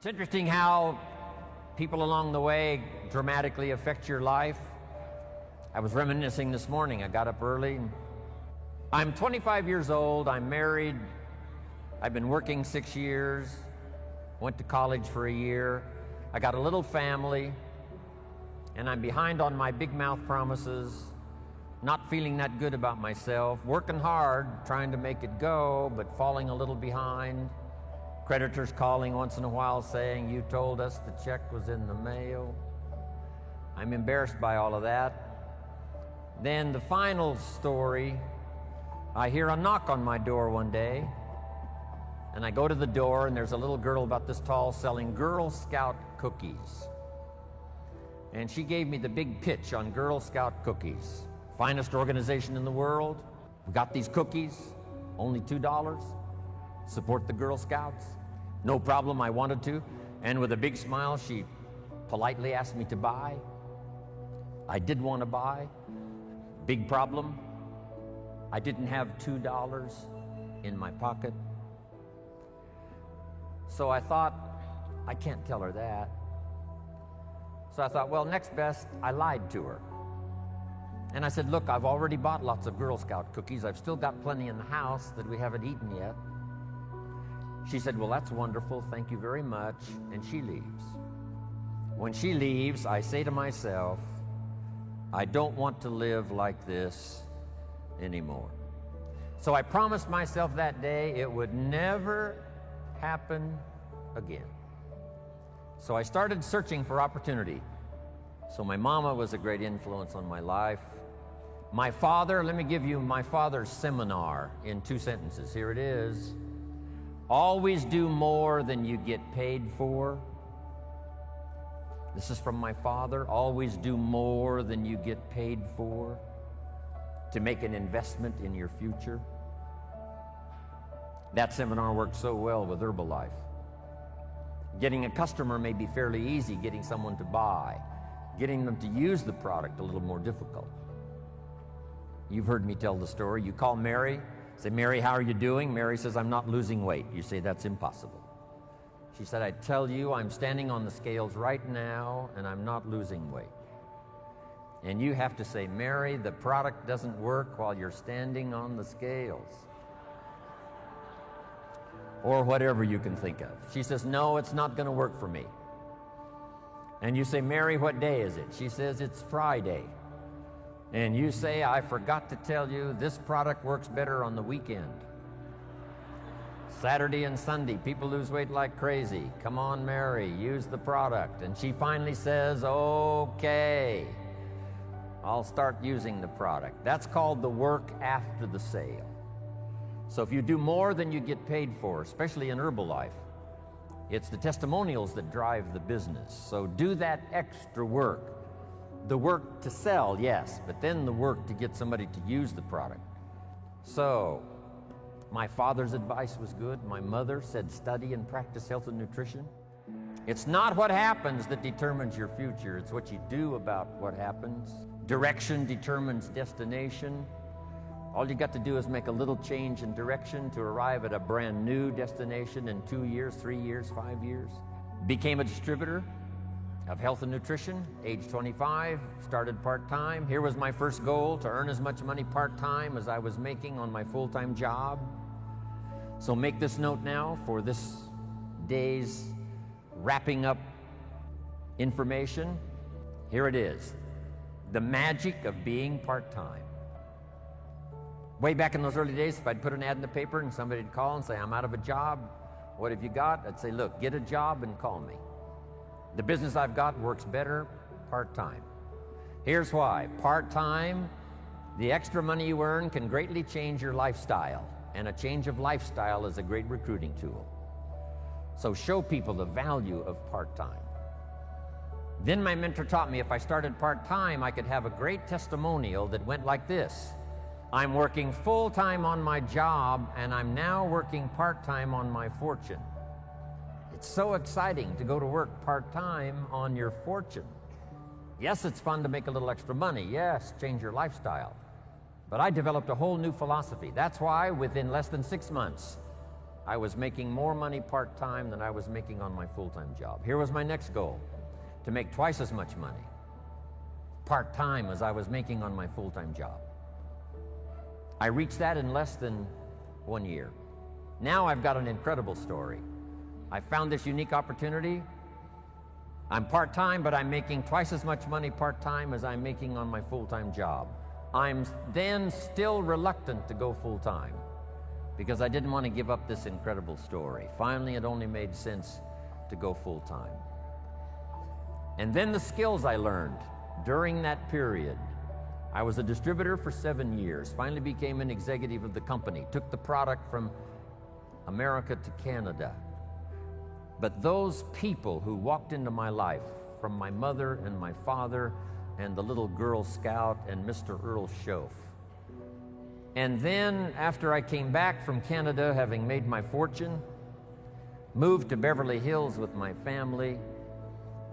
It's interesting how people along the way dramatically affect your life. I was reminiscing this morning. I got up early. I'm 25 years old. I'm married. I've been working 6 years. Went to college for a year. I got a little family. And I'm behind on my big mouth promises. Not feeling that good about myself. Working hard, trying to make it go, but falling a little behind. Creditors calling once in a while saying, "You told us the check was in the mail." I'm embarrassed by all of that. Then the final story, I hear a knock on my door one day, and I go to the door, and there's a little girl about this tall selling Girl Scout cookies. And she gave me the big pitch on Girl Scout cookies. Finest organization in the world. We got these cookies, only $2. Support the Girl Scouts. No problem, I wanted to. And with a big smile, she politely asked me to buy. I did want to buy. Big problem, I didn't have $2 in my pocket. So I thought, I can't tell her that. So I thought, well, next best, I lied to her. And I said, look, I've already bought lots of Girl Scout cookies. I've still got plenty in the house that we haven't eaten yet. She said, well, that's wonderful. Thank you very much. And she leaves. When she leaves, I say to myself, I don't want to live like this anymore. So I promised myself that day it would never happen again. So I started searching for opportunity. So my mama was a great influence on my life. My father, let me give you my father's seminar in 2 sentences. Here it is. Always do more than you get paid for. This is from my father. Always do more than you get paid for to make an investment in your future. That seminar worked so well with Herbalife. Getting a customer may be fairly easy. Getting someone to buy, getting them to use the product, a little more difficult. You've heard me tell the story. You call Mary, say, "Mary, how are you doing?" Mary says, "I'm not losing weight." You say, "That's impossible." She said, "I tell you, I'm standing on the scales right now and I'm not losing weight." And you have to say, "Mary, the product doesn't work while you're standing on the scales." Or whatever you can think of. She says, "No, it's not going to work for me." And you say, "Mary, what day is it?" She says, "It's Friday." And you say, "I forgot to tell you, this product works better on the weekend. Saturday and Sunday, people lose weight like crazy. Come on, Mary, use the product." And she finally says, "Okay, I'll start using the product." That's called the work after the sale. So if you do more than you get paid for, especially in Herbalife, it's the testimonials that drive the business. So do that extra work. The work to sell, yes, but then the work to get somebody to use the product. So my father's advice was good. My mother said, study and practice health and nutrition. It's not what happens that determines your future. It's what you do about what happens. Direction determines destination. All you got to do is make a little change in direction to arrive at a brand new destination in 2 years, 3 years, 5 years. Became a distributor of health and nutrition, age 25, started part-time. Here was my first goal, to earn as much money part-time as I was making on my full-time job. So make this note now for this day's wrapping up information. Here it is, the magic of being part-time. Way back in those early days, if I'd put an ad in the paper and somebody'd call and say, "I'm out of a job, what have you got?" I'd say, "Look, get a job and call me. The business I've got works better part-time." Here's why. Part-time, the extra money you earn can greatly change your lifestyle, and a change of lifestyle is a great recruiting tool. So show people the value of part-time. Then my mentor taught me if I started part-time, I could have a great testimonial that went like this. I'm working full-time on my job, and I'm now working part-time on my fortune. It's so exciting to go to work part-time on your fortune. Yes, it's fun to make a little extra money. Yes, change your lifestyle. But I developed a whole new philosophy. That's why within less than 6 months, I was making more money part-time than I was making on my full-time job. Here was my next goal, to make twice as much money part-time as I was making on my full-time job. I reached that in less than 1 year. Now I've got an incredible story. I found this unique opportunity. I'm part-time, but I'm making twice as much money part-time as I'm making on my full-time job. I'm then still reluctant to go full-time because I didn't want to give up this incredible story. Finally, it only made sense to go full-time. And then the skills I learned during that period. I was a distributor for 7 years, finally became an executive of the company, took the product from America to Canada. But those people who walked into my life, from my mother and my father and the little Girl Scout and Mr. Earl Schoaf. And then after I came back from Canada, having made my fortune, moved to Beverly Hills with my family,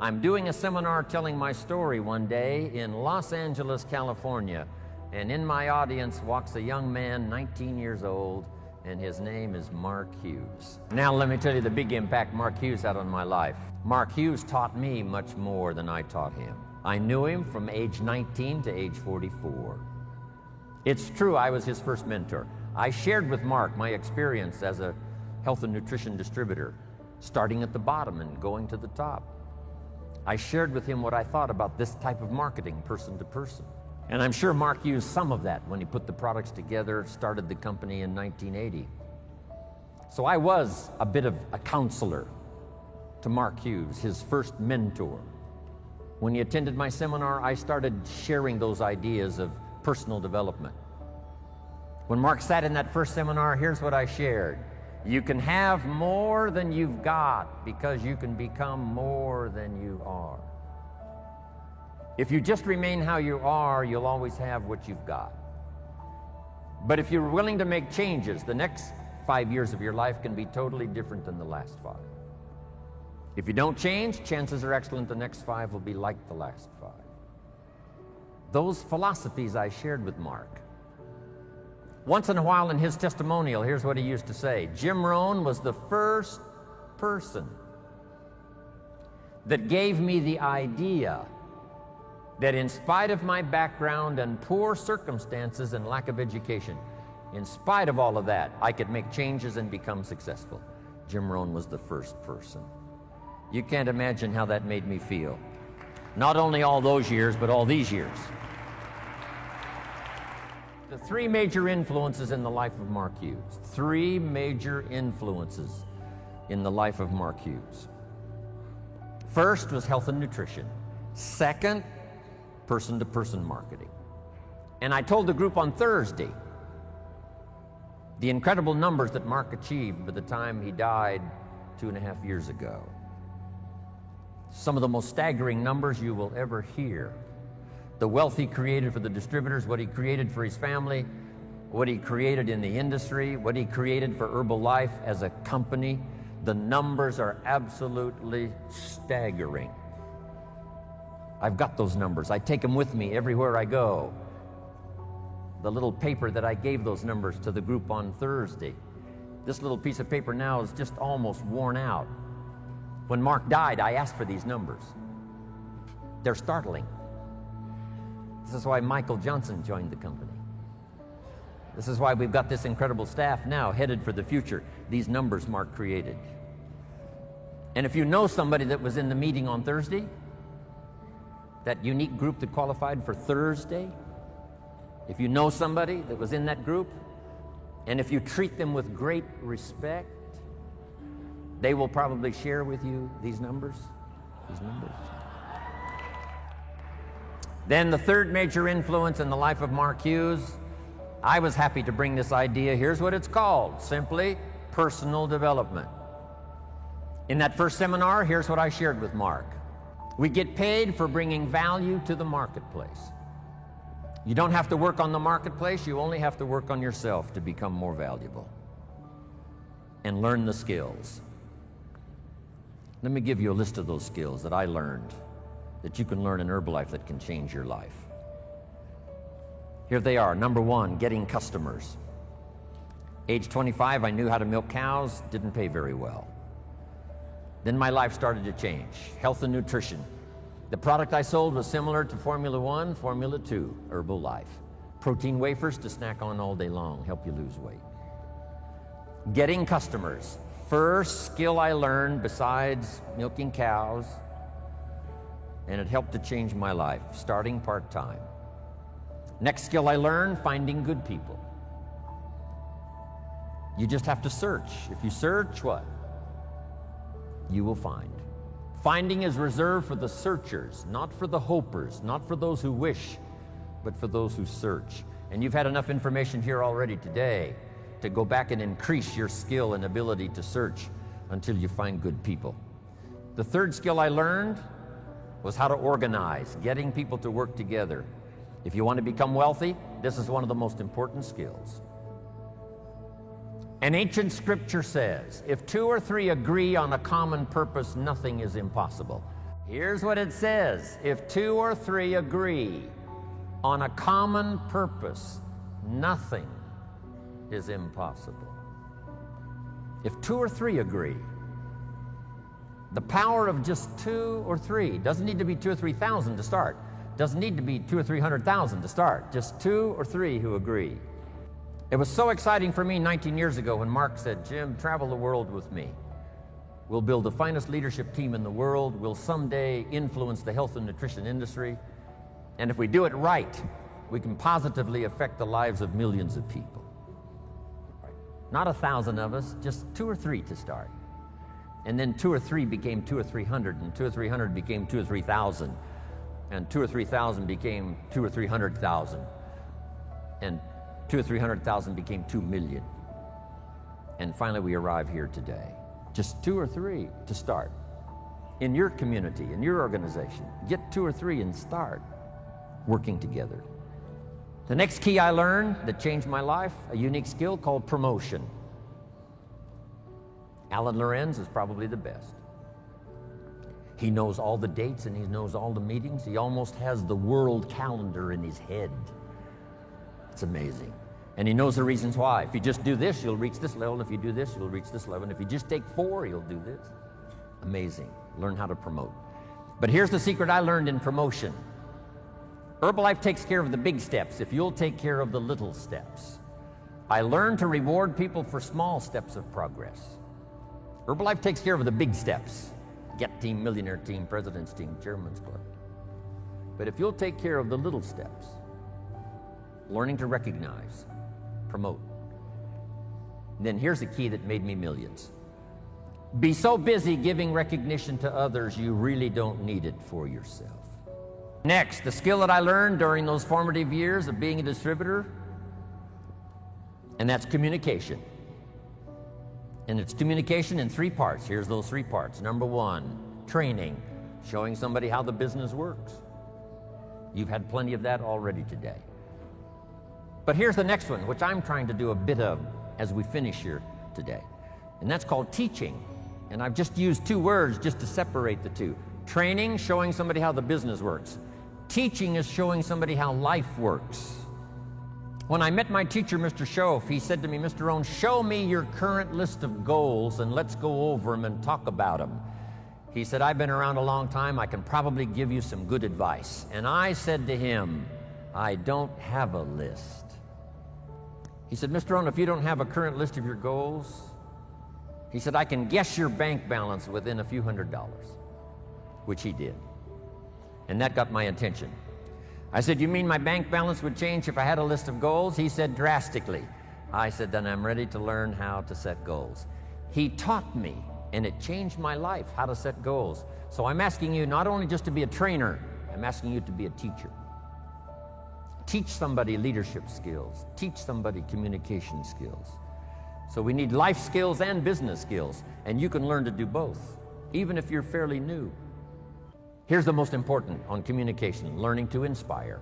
I'm doing a seminar telling my story one day in Los Angeles, California, and in my audience walks a young man, 19 years old, and his name is Mark Hughes. Now let me tell you the big impact Mark Hughes had on my life. Mark Hughes taught me much more than I taught him. I knew him from age 19 to age 44. It's true, I was his first mentor. I shared with Mark my experience as a health and nutrition distributor, starting at the bottom and going to the top. I shared with him what I thought about this type of marketing, person to person. And I'm sure Mark used some of that when he put the products together, started the company in 1980. So I was a bit of a counselor to Mark Hughes, his first mentor. When he attended my seminar, I started sharing those ideas of personal development. When Mark sat in that first seminar, here's what I shared. You can have more than you've got because you can become more than you are. If you just remain how you are, you'll always have what you've got. But if you're willing to make changes, the next 5 years of your life can be totally different than the last 5. If you don't change, chances are excellent the next 5 will be like the last 5. Those philosophies I shared with Mark. Once in a while in his testimonial, here's what he used to say. Jim Rohn was the first person that gave me the idea that in spite of my background and poor circumstances and lack of education, in spite of all of that, I could make changes and become successful. Jim Rohn was the first person. You can't imagine how that made me feel. Not only all those years, but all these years. The 3 major influences in the life of Mark Hughes. 3 major influences in the life of Mark Hughes. First was health and nutrition. Second, person-to-person marketing. And I told the group on Thursday the incredible numbers that Mark achieved by the time he died 2.5 years ago. Some of the most staggering numbers you will ever hear. The wealth he created for the distributors, what he created for his family, what he created in the industry, what he created for Herbalife as a company. The numbers are absolutely staggering. I've got those numbers. I take them with me everywhere I go. The little paper that I gave those numbers to the group on Thursday. This little piece of paper now is just almost worn out. When Mark died, I asked for these numbers. They're startling. This is why Michael Johnson joined the company. This is why we've got this incredible staff now headed for the future. These numbers Mark created. And if you know somebody that was in the meeting on Thursday, that unique group that qualified for Thursday, if you know somebody that was in that group, and if you treat them with great respect, they will probably share with you these numbers. Then the third major influence in the life of Mark Hughes, I was happy to bring this idea. Here's what it's called, simply personal development. In that first seminar, here's what I shared with Mark. We get paid for bringing value to the marketplace. You don't have to work on the marketplace, you only have to work on yourself to become more valuable and learn the skills. Let me give you a list of those skills that I learned that you can learn in Herbalife that can change your life. Here they are. Number 1, getting customers. Age 25, I knew how to milk cows, didn't pay very well. Then my life started to change. Health and nutrition. The product I sold was similar to Formula 1, Formula 2, Herbalife. Protein wafers to snack on all day long, help you lose weight. Getting customers. First skill I learned besides milking cows, and it helped to change my life, starting part-time. Next skill I learned, finding good people. You just have to search. If you search, what? You will find. Finding is reserved for the searchers, not for the hopers, not for those who wish, but for those who search. And you've had enough information here already today to go back and increase your skill and ability to search until you find good people. The third skill I learned was how to organize, getting people to work together. If you want to become wealthy, this is one of the most important skills. An ancient scripture says, if 2 or 3 agree on a common purpose, nothing is impossible. Here's what it says, if 2 or 3 agree on a common purpose, nothing is impossible. If 2 or 3 agree, the power of just 2 or 3, doesn't need to be 2 or 3,000 to start, doesn't need to be 200,000 or 300,000 to start, just 2 or 3 who agree. It was so exciting for me 19 years ago when Mark said, Jim, travel the world with me. We'll build the finest leadership team in the world. We'll someday influence the health and nutrition industry. And if we do it right, we can positively affect the lives of millions of people. Not 1,000 of us, just 2 or 3 to start. And then 2 or 3 became 200 or 300, and 200 or 300 became 2,000 or 3,000, and 200 or 3,000 became 200 or 300,000, and 200 or 300,000 became 2 million. And finally we arrive here today. Just 2 or 3 to start. In your community, in your organization, get 2 or 3 and start working together. The next key I learned that changed my life, a unique skill called promotion. Alan Lorenz is probably the best. He knows all the dates and he knows all the meetings. He almost has the world calendar in his head. It's amazing. And he knows the reasons why. If you just do this, you'll reach this level. If you do this, you'll reach this level. And if you just take 4, you'll do this. Amazing. Learn how to promote. But here's the secret I learned in promotion. Herbalife takes care of the big steps if you'll take care of the little steps. I learned to reward people for small steps of progress. Herbalife takes care of the big steps. Get team, millionaire team, president's team, chairman's club. But if you'll take care of the little steps, learning to recognize, promote, then here's the key that made me millions. Be so busy giving recognition to others, you really don't need it for yourself. Next, the skill that I learned during those formative years of being a distributor, and that's communication. And it's communication in 3 parts. Here's those 3 parts. Number 1, training, showing somebody how the business works. You've had plenty of that already today. But here's the next one, which I'm trying to do a bit of as we finish here today. And that's called teaching. And I've just used 2 words just to separate the 2. Training, showing somebody how the business works. Teaching is showing somebody how life works. When I met my teacher, Mr. Schoaf, he said to me, Mr. Rohn, show me your current list of goals and let's go over them and talk about them. He said, I've been around a long time. I can probably give you some good advice. And I said to him, I don't have a list. He said, Mr. Rohn, if you don't have a current list of your goals, he said, I can guess your bank balance within a few $100s, which he did. And that got my attention. I said, you mean my bank balance would change if I had a list of goals? He said, drastically. I said, then I'm ready to learn how to set goals. He taught me, and it changed my life, how to set goals. So I'm asking you not only just to be a trainer, I'm asking you to be a teacher. Teach somebody leadership skills. Teach somebody communication skills. So we need life skills and business skills, and you can learn to do both, even if you're fairly new. Here's the most important on communication, learning to inspire.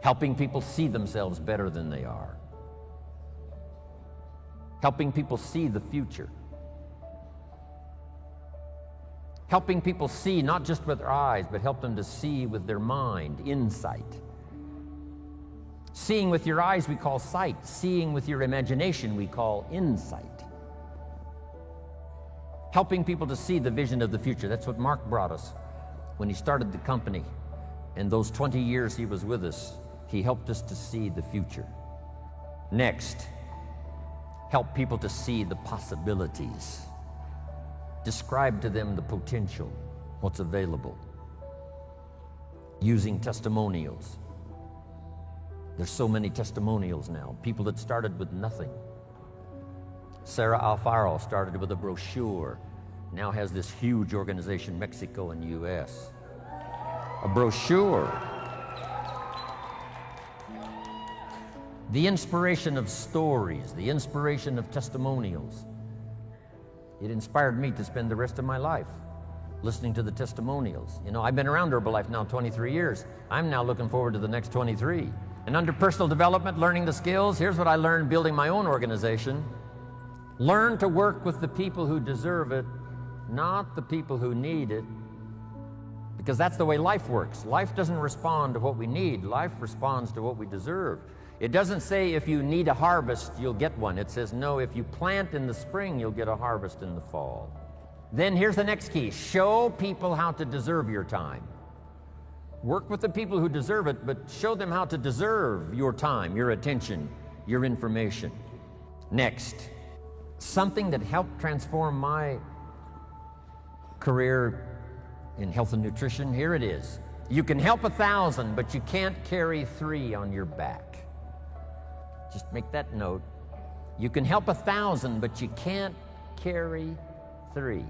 Helping people see themselves better than they are. Helping people see the future. Helping people see not just with their eyes, but help them to see with their mind, insight. Seeing with your eyes we call sight. Seeing with your imagination we call insight. Helping people to see the vision of the future. That's what Mark brought us when he started the company. And those 20 years he was with us, he helped us to see the future. Next, help people to see the possibilities. Describe to them the potential, what's available. Using testimonials. There's so many testimonials now. People that started with nothing. Sarah Alfaro started with a brochure, now has this huge organization, Mexico and U.S. A brochure. The inspiration of stories, the inspiration of testimonials. It inspired me to spend the rest of my life listening to the testimonials. You know, I've been around Herbalife now 23 years. I'm now looking forward to the next 23. And under personal development, learning the skills, here's what I learned building my own organization. Learn to work with the people who deserve it, not the people who need it. Because that's the way life works. Life doesn't respond to what we need. Life responds to what we deserve. It doesn't say if you need a harvest, you'll get one. It says, no, if you plant in the spring, you'll get a harvest in the fall. Then here's the next key. Show people how to deserve your time. Work with the people who deserve it, but show them how to deserve your time, your attention, your information. Next, something that helped transform my career in health and nutrition, here it is. You can help 1,000, but you can't carry 3 on your back. Just make that note. You can help 1,000, but you can't carry 3.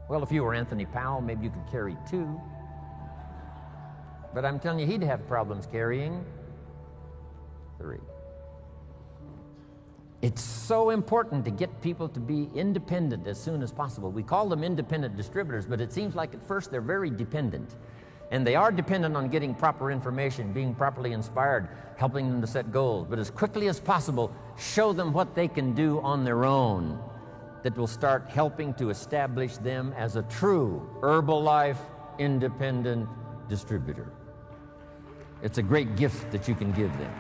Well, if you were Anthony Powell, maybe you could carry 2. But I'm telling you, he'd have problems carrying 3. It's so important to get people to be independent as soon as possible. We call them independent distributors, but it seems like at first they're very dependent. And they are dependent on getting proper information, being properly inspired, helping them to set goals. But as quickly as possible, show them what they can do on their own that will start helping to establish them as a true Herbalife independent distributor. It's a great gift that you can give them.